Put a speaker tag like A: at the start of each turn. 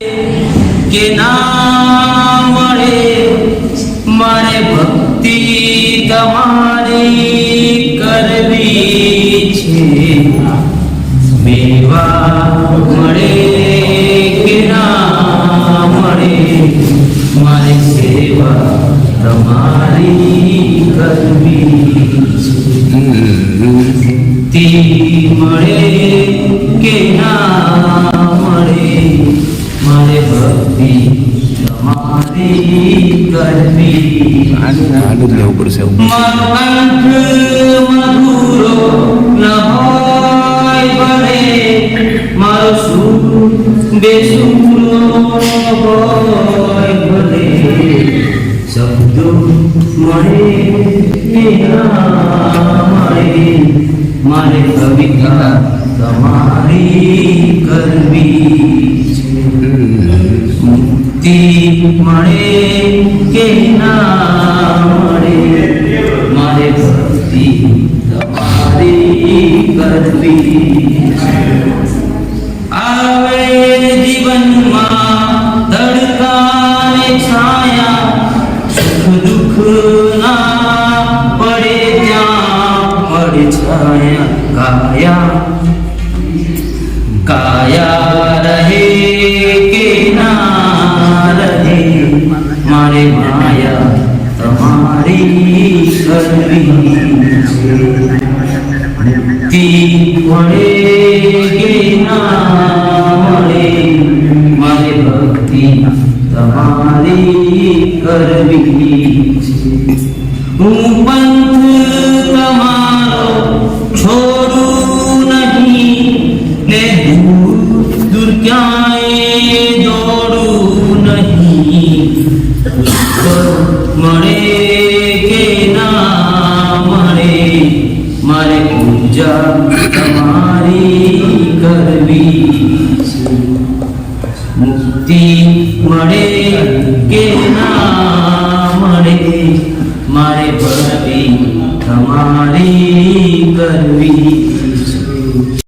A: કે ના મળે મારે ભક્તિ તમારી કરવી છે મેવા મળે કે ના મળે મારે સેવા તમારી કરવી છે મુક્તિ મળે કે ના મળે મારે ભક્તિ તમારી કરવી
B: આડું લેવું પડશે
A: મારો કંઠ મધુરો ન હોય ભલે મારો સુર બેસુરો હોય ભલે શબ્દો મળે કે ના મળે મારે કવિતા તમારી કરવી મુક્તિ મળે કે ના મળે મારે ભક્તિ તમારી કરવી આવે જીવનમાં તડકાને છાયા સુખ દુઃખ ના પડે ત્યાં પડે છાયા કાયા રહે કે ના રહે મારે માયા તમારી કરવી મુક્તિ મળે કે ના મળે મારે ભક્તિ તમારી કરવી હું પંથ તમારો છોડું નહીં ને દૂર ક્યાંય દોડું નહીં મળે કે ના મળે મારે પૂજા તમારી કરવી મુક્તિ મળે કે ના મળે મારે ભક્તિ તમારી કરવી